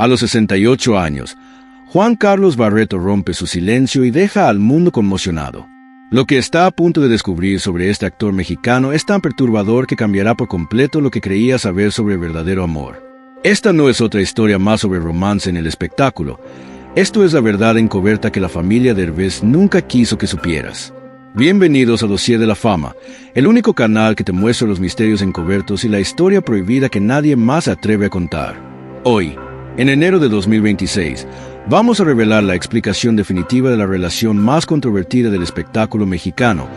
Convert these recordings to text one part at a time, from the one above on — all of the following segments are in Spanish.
A los 68 años, Juan Carlos Barreto rompe su silencio y deja al mundo conmocionado. Lo que está a punto de descubrir sobre este actor mexicano es tan perturbador que cambiará por completo lo que creía saber sobre el verdadero amor. Esta no es otra historia más sobre romance en el espectáculo. Esto es la verdad encubierta que la familia Derbez nunca quiso que supieras. Bienvenidos a Dossier de la Fama, el único canal que te muestra los misterios encubiertos y la historia prohibida que nadie más se atreve a contar. Hoy, en enero de 2026, vamos a revelar la explicación definitiva de la relación más controvertida del espectáculo mexicano,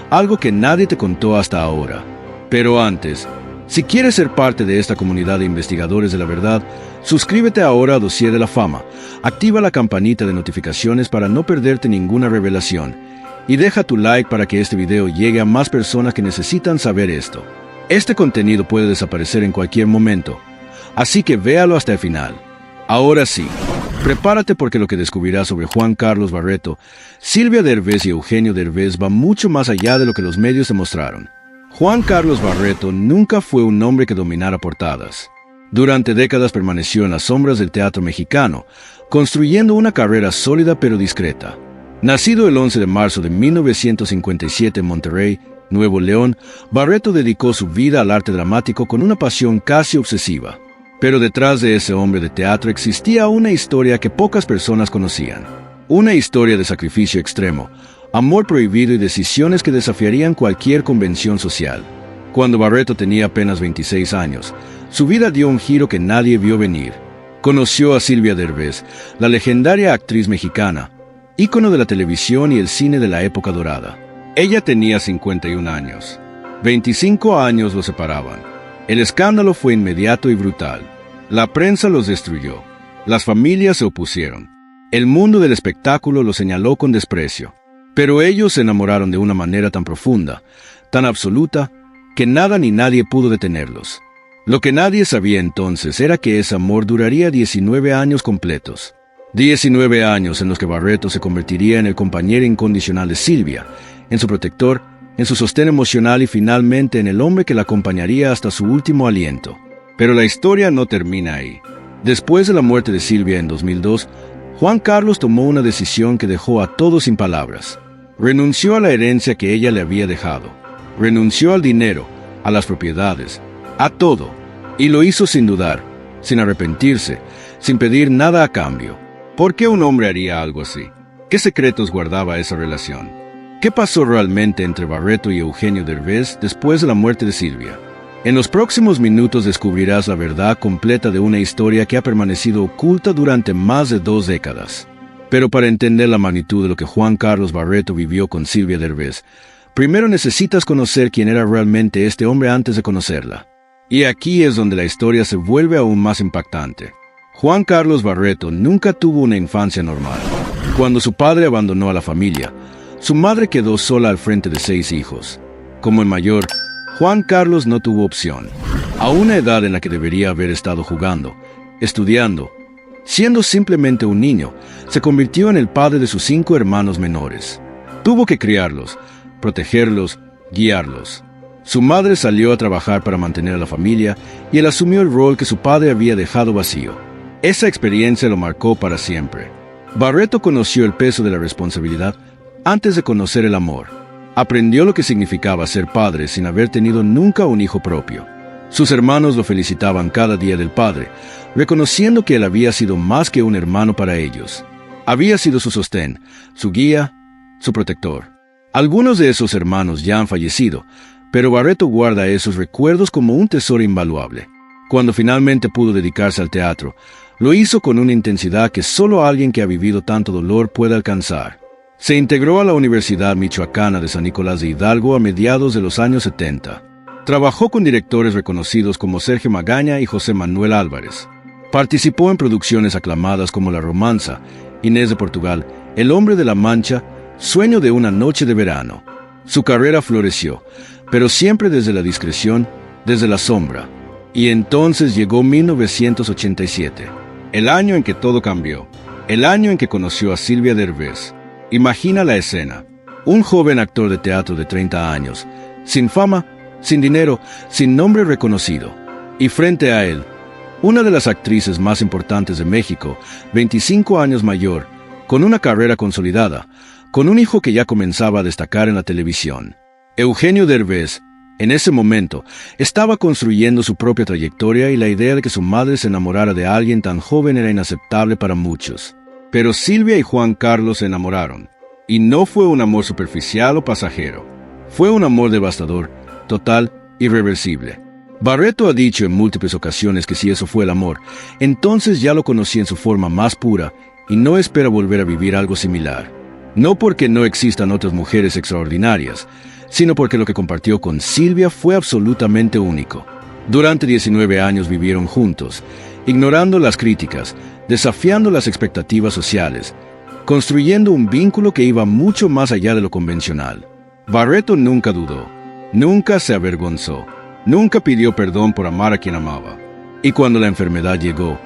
algo que nadie te contó hasta ahora. Pero antes, si quieres ser parte de esta comunidad de investigadores de la verdad, suscríbete ahora a Dossier de la Fama, activa la campanita de notificaciones para no perderte ninguna revelación, y deja tu like para que este video llegue a más personas que necesitan saber esto. Este contenido puede desaparecer en cualquier momento, así que véalo hasta el final. Ahora sí, prepárate porque lo que descubrirás sobre Juan Carlos Barreto, Silvia Derbez y Eugenio Derbez va mucho más allá de lo que los medios demostraron. Juan Carlos Barreto nunca fue un hombre que dominara portadas. Durante décadas permaneció en las sombras del teatro mexicano, construyendo una carrera sólida pero discreta. Nacido el 11 de marzo de 1957 en Monterrey, Nuevo León, Barreto dedicó su vida al arte dramático con una pasión casi obsesiva. Pero detrás de ese hombre de teatro existía una historia que pocas personas conocían. Una historia de sacrificio extremo, amor prohibido y decisiones que desafiarían cualquier convención social. Cuando Barreto tenía apenas 26 años, su vida dio un giro que nadie vio venir. Conoció a Silvia Derbez, la legendaria actriz mexicana, ícono de la televisión y el cine de la época dorada. Ella tenía 51 años. 25 años los separaban. El escándalo fue inmediato y brutal. La prensa los destruyó. Las familias se opusieron. El mundo del espectáculo los señaló con desprecio. Pero ellos se enamoraron de una manera tan profunda, tan absoluta, que nada ni nadie pudo detenerlos. Lo que nadie sabía entonces era que ese amor duraría 19 años completos. 19 años en los que Barreto se convertiría en el compañero incondicional de Silvia, en su protector, en su sostén emocional y finalmente en el hombre que la acompañaría hasta su último aliento. Pero la historia no termina ahí. Después de la muerte de Silvia en 2002, Juan Carlos tomó una decisión que dejó a todos sin palabras. Renunció a la herencia que ella le había dejado. Renunció al dinero, a las propiedades, a todo. Y lo hizo sin dudar, sin arrepentirse, sin pedir nada a cambio. ¿Por qué un hombre haría algo así? ¿Qué secretos guardaba esa relación? ¿Qué pasó realmente entre Barreto y Eugenio Derbez después de la muerte de Silvia? En los próximos minutos descubrirás la verdad completa de una historia que ha permanecido oculta durante más de 2 décadas. Pero para entender la magnitud de lo que Juan Carlos Barreto vivió con Silvia Derbez, primero necesitas conocer quién era realmente este hombre antes de conocerla. Y aquí es donde la historia se vuelve aún más impactante. Juan Carlos Barreto nunca tuvo una infancia normal. Cuando su padre abandonó a la familia, su madre quedó sola al frente de 6 hijos. Como el mayor, Juan Carlos no tuvo opción. A una edad en la que debería haber estado jugando, estudiando, siendo simplemente un niño, se convirtió en el padre de sus 5 hermanos menores. Tuvo que criarlos, protegerlos, guiarlos. Su madre salió a trabajar para mantener a la familia y él asumió el rol que su padre había dejado vacío. Esa experiencia lo marcó para siempre. Barreto conoció el peso de la responsabilidad antes de conocer el amor. Aprendió lo que significaba ser padre sin haber tenido nunca un hijo propio. Sus hermanos lo felicitaban cada día del padre, reconociendo que él había sido más que un hermano para ellos. Había sido su sostén, su guía, su protector. Algunos de esos hermanos ya han fallecido, pero Barreto guarda esos recuerdos como un tesoro invaluable. Cuando finalmente pudo dedicarse al teatro, lo hizo con una intensidad que solo alguien que ha vivido tanto dolor puede alcanzar. Se integró a la Universidad Michoacana de San Nicolás de Hidalgo a mediados de los años 70. Trabajó con directores reconocidos como Sergio Magaña y José Manuel Álvarez. Participó en producciones aclamadas como La Romanza, Inés de Portugal, El Hombre de la Mancha, Sueño de una noche de verano. Su carrera floreció, pero siempre desde la discreción, desde la sombra. Y entonces llegó 1987, el año en que todo cambió, el año en que conoció a Silvia Derbez. Imagina la escena. Un joven actor de teatro de 30 años, sin fama, sin dinero, sin nombre reconocido. Y frente a él, una de las actrices más importantes de México, 25 años mayor, con una carrera consolidada, con un hijo que ya comenzaba a destacar en la televisión. Eugenio Derbez, en ese momento, estaba construyendo su propia trayectoria y la idea de que su madre se enamorara de alguien tan joven era inaceptable para muchos. Pero Silvia y Juan Carlos se enamoraron. Y no fue un amor superficial o pasajero. Fue un amor devastador, total, irreversible. Barreto ha dicho en múltiples ocasiones que si eso fue el amor, entonces ya lo conocí en su forma más pura y no espera volver a vivir algo similar. No porque no existan otras mujeres extraordinarias, sino porque lo que compartió con Silvia fue absolutamente único. Durante 19 años vivieron juntos, ignorando las críticas, desafiando las expectativas sociales, construyendo un vínculo que iba mucho más allá de lo convencional. Barreto nunca dudó, nunca se avergonzó, nunca pidió perdón por amar a quien amaba. Y cuando la enfermedad llegó,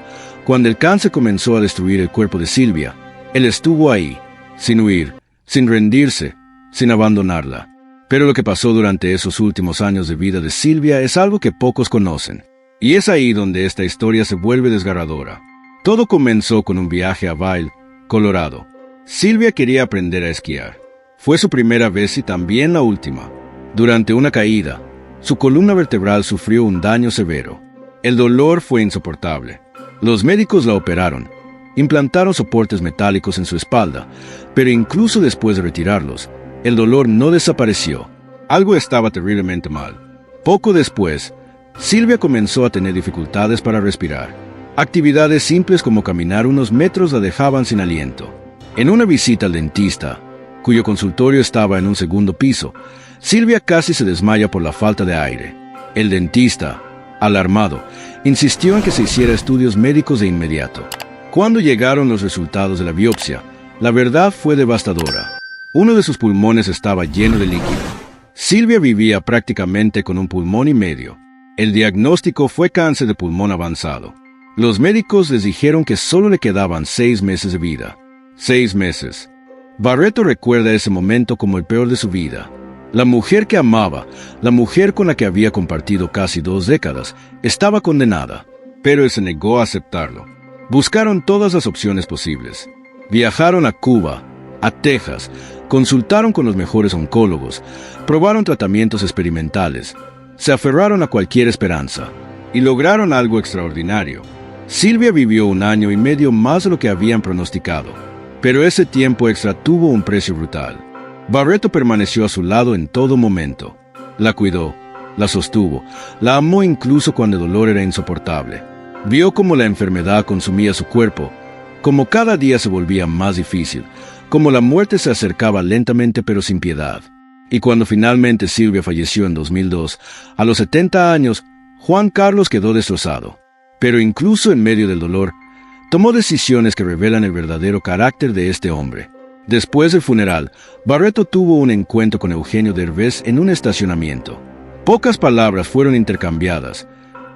cuando el cáncer comenzó a destruir el cuerpo de Silvia, él estuvo ahí, sin huir, sin rendirse, sin abandonarla. Pero lo que pasó durante esos últimos años de vida de Silvia es algo que pocos conocen. Y es ahí donde esta historia se vuelve desgarradora. Todo comenzó con un viaje a Vail, Colorado. Silvia quería aprender a esquiar. Fue su primera vez y también la última. Durante una caída, su columna vertebral sufrió un daño severo. El dolor fue insoportable. Los médicos la operaron, implantaron soportes metálicos en su espalda, pero incluso después de retirarlos, el dolor no desapareció. Algo estaba terriblemente mal. Poco después, Silvia comenzó a tener dificultades para respirar. Actividades simples como caminar unos metros la dejaban sin aliento. En una visita al dentista, cuyo consultorio estaba en un segundo piso, Silvia casi se desmaya por la falta de aire. El dentista, alarmado, insistió en que se hiciera estudios médicos de inmediato. Cuando llegaron los resultados de la biopsia, la verdad fue devastadora. Uno de sus pulmones estaba lleno de líquido. Silvia vivía prácticamente con un pulmón y medio. El diagnóstico fue cáncer de pulmón avanzado. Los médicos les dijeron que solo le quedaban 6 meses de vida. 6 meses. Barreto recuerda ese momento como el peor de su vida. La mujer que amaba, la mujer con la que había compartido casi 2 décadas, estaba condenada. Pero él se negó a aceptarlo. Buscaron todas las opciones posibles. Viajaron a Cuba, a Texas, consultaron con los mejores oncólogos, probaron tratamientos experimentales, se aferraron a cualquier esperanza y lograron algo extraordinario. Silvia vivió 1 año y medio más de lo que habían pronosticado, pero ese tiempo extra tuvo un precio brutal. Barreto permaneció a su lado en todo momento. La cuidó, la sostuvo, la amó incluso cuando el dolor era insoportable. Vio cómo la enfermedad consumía su cuerpo, cómo cada día se volvía más difícil, cómo la muerte se acercaba lentamente pero sin piedad. Y cuando finalmente Silvia falleció en 2002, a los 70 años, Juan Carlos quedó destrozado. Pero incluso en medio del dolor, tomó decisiones que revelan el verdadero carácter de este hombre. Después del funeral, Barreto tuvo un encuentro con Eugenio Derbez en un estacionamiento. Pocas palabras fueron intercambiadas,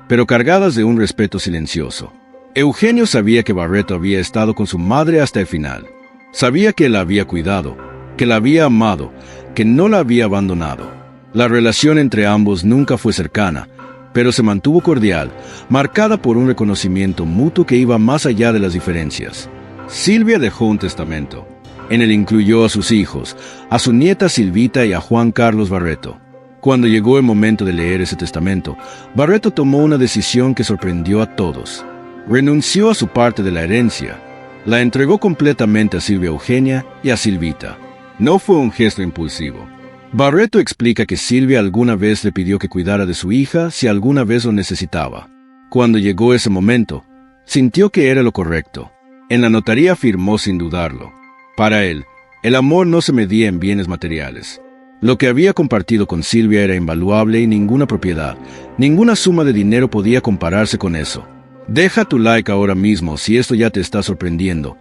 pero cargadas de un respeto silencioso. Eugenio sabía que Barreto había estado con su madre hasta el final. Sabía que la había cuidado, que la había amado, que no la había abandonado. La relación entre ambos nunca fue cercana, pero se mantuvo cordial, marcada por un reconocimiento mutuo que iba más allá de las diferencias. Silvia dejó un testamento. En él incluyó a sus hijos, a su nieta Silvita y a Juan Carlos Barreto. Cuando llegó el momento de leer ese testamento, Barreto tomó una decisión que sorprendió a todos. Renunció a su parte de la herencia. La entregó completamente a Silvia Eugenia y a Silvita. No fue un gesto impulsivo. Barreto explica que Silvia alguna vez le pidió que cuidara de su hija si alguna vez lo necesitaba. Cuando llegó ese momento, sintió que era lo correcto. En la notaría firmó sin dudarlo. Para él, el amor no se medía en bienes materiales. Lo que había compartido con Silvia era invaluable y ninguna propiedad, ninguna suma de dinero podía compararse con eso. Deja tu like ahora mismo si esto ya te está sorprendiendo,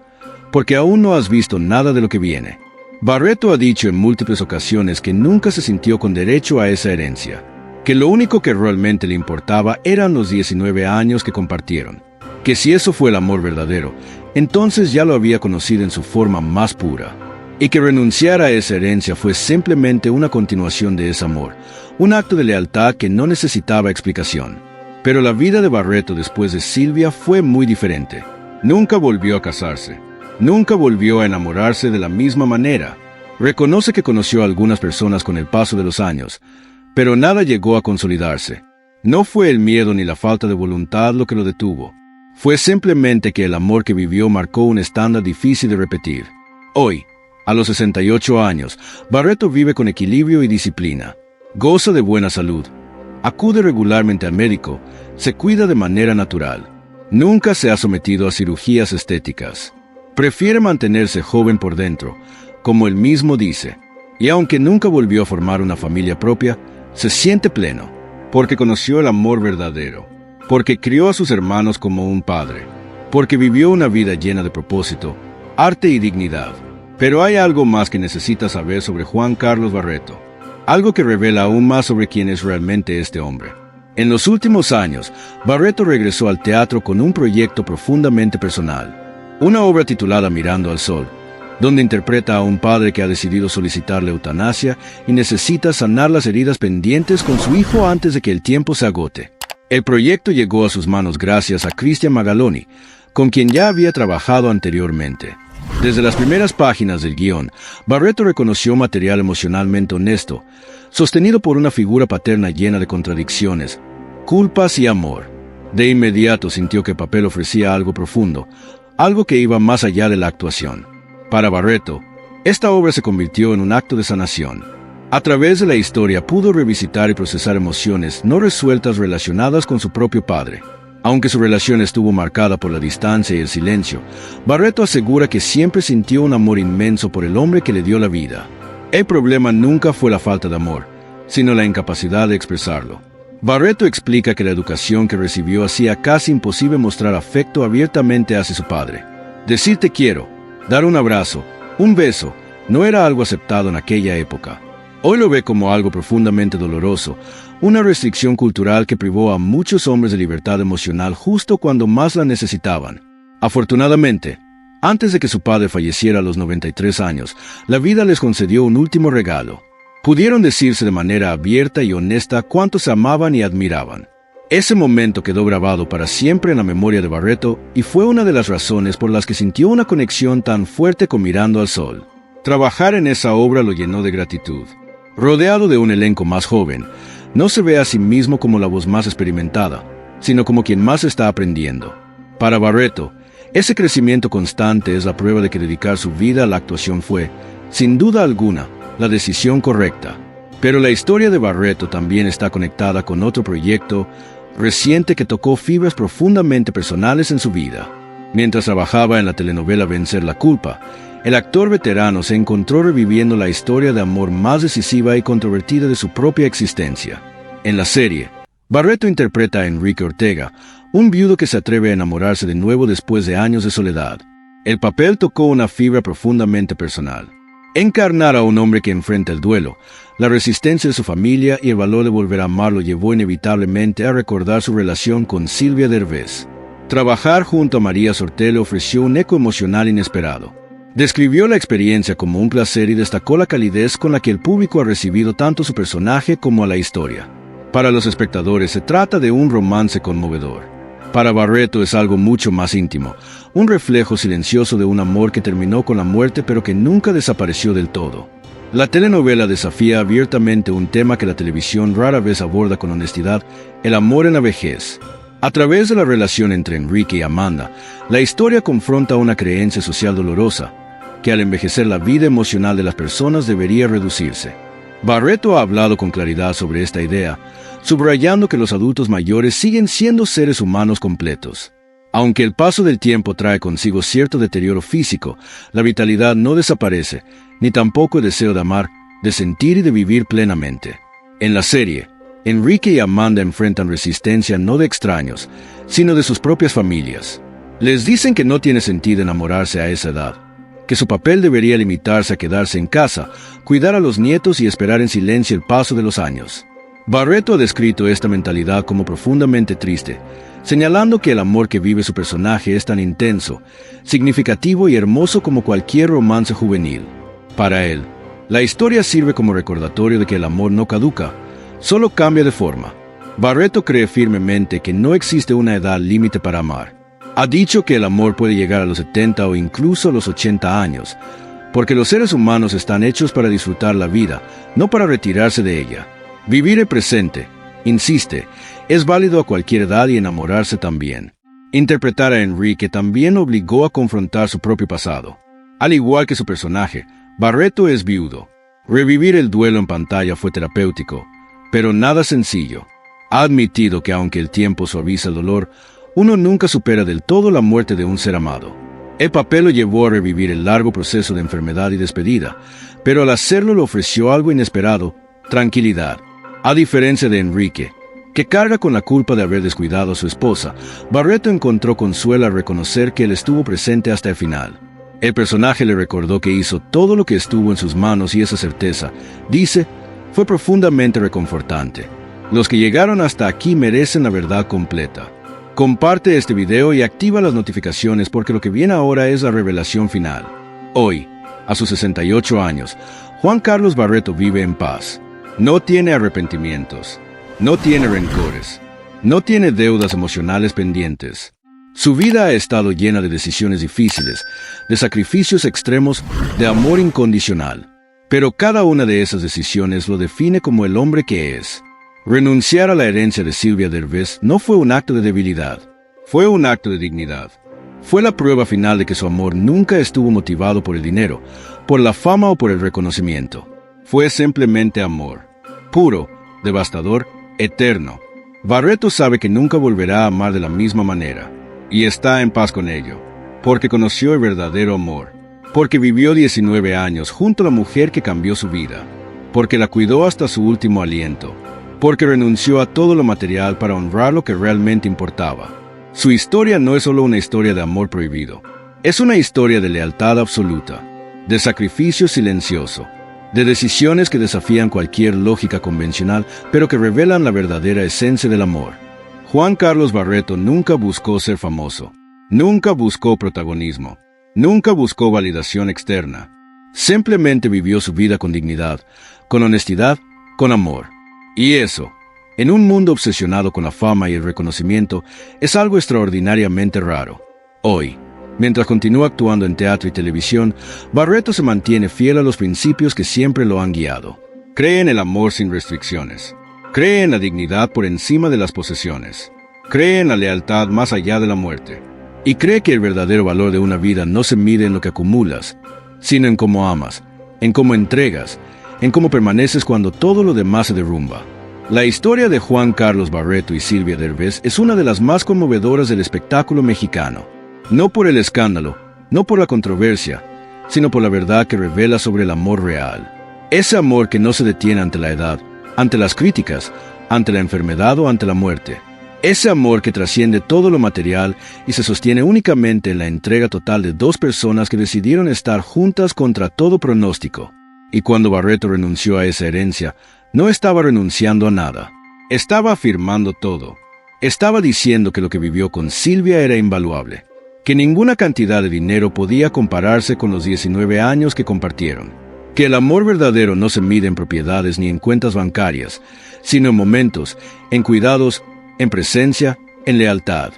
porque aún no has visto nada de lo que viene. Barreto ha dicho en múltiples ocasiones que nunca se sintió con derecho a esa herencia, que lo único que realmente le importaba eran los 19 años que compartieron, que si eso fue el amor verdadero, entonces ya lo había conocido en su forma más pura, y que renunciar a esa herencia fue simplemente una continuación de ese amor, un acto de lealtad que no necesitaba explicación. Pero la vida de Barreto después de Silvia fue muy diferente. Nunca volvió a casarse. Nunca volvió a enamorarse de la misma manera. Reconoce que conoció a algunas personas con el paso de los años, pero nada llegó a consolidarse. No fue el miedo ni la falta de voluntad lo que lo detuvo. Fue simplemente que el amor que vivió marcó un estándar difícil de repetir. Hoy, a los 68 años, Barreto vive con equilibrio y disciplina. Goza de buena salud. Acude regularmente al médico. Se cuida de manera natural. Nunca se ha sometido a cirugías estéticas. Prefiere mantenerse joven por dentro, como él mismo dice. Y aunque nunca volvió a formar una familia propia, se siente pleno, porque conoció el amor verdadero, porque crió a sus hermanos como un padre, porque vivió una vida llena de propósito, arte y dignidad. Pero hay algo más que necesitas saber sobre Juan Carlos Barreto, algo que revela aún más sobre quién es realmente este hombre. En los últimos años, Barreto regresó al teatro con un proyecto profundamente personal, una obra titulada Mirando al Sol, donde interpreta a un padre que ha decidido solicitarle eutanasia y necesita sanar las heridas pendientes con su hijo antes de que el tiempo se agote. El proyecto llegó a sus manos gracias a Cristian Magaloni, con quien ya había trabajado anteriormente. Desde las primeras páginas del guión, Barreto reconoció material emocionalmente honesto, sostenido por una figura paterna llena de contradicciones, culpas y amor. De inmediato sintió que el papel ofrecía algo profundo, algo que iba más allá de la actuación. Para Barreto, esta obra se convirtió en un acto de sanación. A través de la historia pudo revisitar y procesar emociones no resueltas relacionadas con su propio padre. Aunque su relación estuvo marcada por la distancia y el silencio, Barreto asegura que siempre sintió un amor inmenso por el hombre que le dio la vida. El problema nunca fue la falta de amor, sino la incapacidad de expresarlo. Barreto explica que la educación que recibió hacía casi imposible mostrar afecto abiertamente hacia su padre. Decir te quiero, dar un abrazo, un beso, no era algo aceptado en aquella época. Hoy lo ve como algo profundamente doloroso, una restricción cultural que privó a muchos hombres de libertad emocional justo cuando más la necesitaban. Afortunadamente, antes de que su padre falleciera a los 93 años, la vida les concedió un último regalo. Pudieron decirse de manera abierta y honesta cuánto se amaban y admiraban. Ese momento quedó grabado para siempre en la memoria de Barreto y fue una de las razones por las que sintió una conexión tan fuerte con Mirando al Sol. Trabajar en esa obra lo llenó de gratitud. Rodeado de un elenco más joven, no se ve a sí mismo como la voz más experimentada, sino como quien más está aprendiendo. Para Barreto, ese crecimiento constante es la prueba de que dedicar su vida a la actuación fue, sin duda alguna, la decisión correcta. Pero la historia de Barreto también está conectada con otro proyecto reciente que tocó fibras profundamente personales en su vida. Mientras trabajaba en la telenovela Vencer la Culpa, el actor veterano se encontró reviviendo la historia de amor más decisiva y controvertida de su propia existencia. En la serie, Barreto interpreta a Enrique Ortega, un viudo que se atreve a enamorarse de nuevo después de años de soledad. El papel tocó una fibra profundamente personal. Encarnar a un hombre que enfrenta el duelo, la resistencia de su familia y el valor de volver a amar lo llevó inevitablemente a recordar su relación con Silvia Derbez. Trabajar junto a María Sorté le ofreció un eco emocional inesperado. Describió la experiencia como un placer y destacó la calidez con la que el público ha recibido tanto su personaje como a la historia. Para los espectadores se trata de un romance conmovedor. Para Barreto es algo mucho más íntimo, un reflejo silencioso de un amor que terminó con la muerte pero que nunca desapareció del todo. La telenovela desafía abiertamente un tema que la televisión rara vez aborda con honestidad: el amor en la vejez. A través de la relación entre Enrique y Amanda, la historia confronta una creencia social dolorosa, que al envejecer la vida emocional de las personas debería reducirse. Barreto ha hablado con claridad sobre esta idea, subrayando que los adultos mayores siguen siendo seres humanos completos. Aunque el paso del tiempo trae consigo cierto deterioro físico, la vitalidad no desaparece, ni tampoco el deseo de amar, de sentir y de vivir plenamente. En la serie, Enrique y Amanda enfrentan resistencia no de extraños, sino de sus propias familias. Les dicen que no tiene sentido enamorarse a esa edad, que su papel debería limitarse a quedarse en casa, cuidar a los nietos y esperar en silencio el paso de los años. Barreto ha descrito esta mentalidad como profundamente triste, señalando que el amor que vive su personaje es tan intenso, significativo y hermoso como cualquier romance juvenil. Para él, la historia sirve como recordatorio de que el amor no caduca, solo cambia de forma. Barreto cree firmemente que no existe una edad límite para amar. Ha dicho que el amor puede llegar a los 70 o incluso a los 80 años, porque los seres humanos están hechos para disfrutar la vida, no para retirarse de ella. Vivir el presente, insiste, es válido a cualquier edad y enamorarse también. Interpretar a Enrique también obligó a confrontar su propio pasado. Al igual que su personaje, Barreto es viudo. Revivir el duelo en pantalla fue terapéutico, pero nada sencillo. Ha admitido que aunque el tiempo suaviza el dolor, uno nunca supera del todo la muerte de un ser amado. El papel lo llevó a revivir el largo proceso de enfermedad y despedida, pero al hacerlo le ofreció algo inesperado: tranquilidad. A diferencia de Enrique, que carga con la culpa de haber descuidado a su esposa, Barreto encontró consuelo al reconocer que él estuvo presente hasta el final. El personaje le recordó que hizo todo lo que estuvo en sus manos y esa certeza, dice, fue profundamente reconfortante. Los que llegaron hasta aquí merecen la verdad completa. Comparte este video y activa las notificaciones porque lo que viene ahora es la revelación final. Hoy, a sus 68 años, Juan Carlos Barreto vive en paz. No tiene arrepentimientos, no tiene rencores, no tiene deudas emocionales pendientes. Su vida ha estado llena de decisiones difíciles, de sacrificios extremos, de amor incondicional. Pero cada una de esas decisiones lo define como el hombre que es. Renunciar a la herencia de Silvia Derbez no fue un acto de debilidad, fue un acto de dignidad. Fue la prueba final de que su amor nunca estuvo motivado por el dinero, por la fama o por el reconocimiento. Fue simplemente amor, puro, devastador, eterno. Barreto sabe que nunca volverá a amar de la misma manera, y está en paz con ello, porque conoció el verdadero amor, porque vivió 19 años junto a la mujer que cambió su vida, porque la cuidó hasta su último aliento, porque renunció a todo lo material para honrar lo que realmente importaba. Su historia no es solo una historia de amor prohibido, es una historia de lealtad absoluta, de sacrificio silencioso, de decisiones que desafían cualquier lógica convencional, pero que revelan la verdadera esencia del amor. Juan Carlos Barreto nunca buscó ser famoso, nunca buscó protagonismo, nunca buscó validación externa. Simplemente vivió su vida con dignidad, con honestidad, con amor. Y eso, en un mundo obsesionado con la fama y el reconocimiento, es algo extraordinariamente raro. Hoy, mientras continúa actuando en teatro y televisión, Barreto se mantiene fiel a los principios que siempre lo han guiado. Cree en el amor sin restricciones. Cree en la dignidad por encima de las posesiones. Cree en la lealtad más allá de la muerte. Y cree que el verdadero valor de una vida no se mide en lo que acumulas, sino en cómo amas, en cómo entregas, en cómo permaneces cuando todo lo demás se derrumba. La historia de Juan Carlos Barreto y Silvia Derbez es una de las más conmovedoras del espectáculo mexicano. No por el escándalo, no por la controversia, sino por la verdad que revela sobre el amor real. Ese amor que no se detiene ante la edad, ante las críticas, ante la enfermedad o ante la muerte. Ese amor que trasciende todo lo material y se sostiene únicamente en la entrega total de dos personas que decidieron estar juntas contra todo pronóstico. Y cuando Barreto renunció a esa herencia, no estaba renunciando a nada. Estaba afirmando todo. Estaba diciendo que lo que vivió con Silvia era invaluable, que ninguna cantidad de dinero podía compararse con los 19 años que compartieron, que el amor verdadero no se mide en propiedades ni en cuentas bancarias, sino en momentos, en cuidados, en presencia, en lealtad.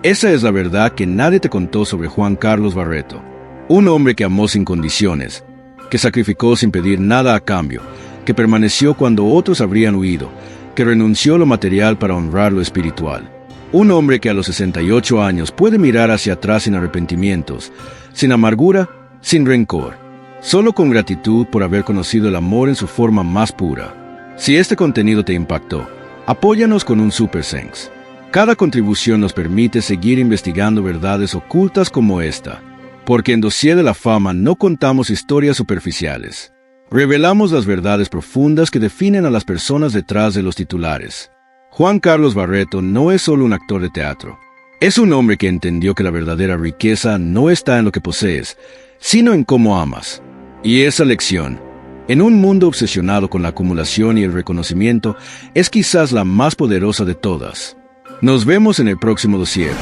Esa es la verdad que nadie te contó sobre Juan Carlos Barreto. Un hombre que amó sin condiciones, que sacrificó sin pedir nada a cambio, que permaneció cuando otros habrían huido, que renunció a lo material para honrar lo espiritual. Un hombre que a los 68 años puede mirar hacia atrás sin arrepentimientos, sin amargura, sin rencor, solo con gratitud por haber conocido el amor en su forma más pura. Si este contenido te impactó, apóyanos con un Super Thanks. Cada contribución nos permite seguir investigando verdades ocultas como esta, porque en Dossier de la Fama no contamos historias superficiales. Revelamos las verdades profundas que definen a las personas detrás de los titulares. Juan Carlos Barreto no es solo un actor de teatro. Es un hombre que entendió que la verdadera riqueza no está en lo que posees, sino en cómo amas. Y esa lección, en un mundo obsesionado con la acumulación y el reconocimiento, es quizás la más poderosa de todas. Nos vemos en el próximo dossier,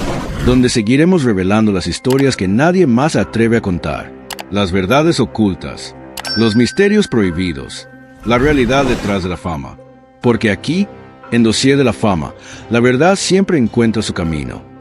donde seguiremos revelando las historias que nadie más se atreve a contar, las verdades ocultas, los misterios prohibidos, la realidad detrás de la fama, porque aquí En Dossier de la Fama, la verdad siempre encuentra su camino.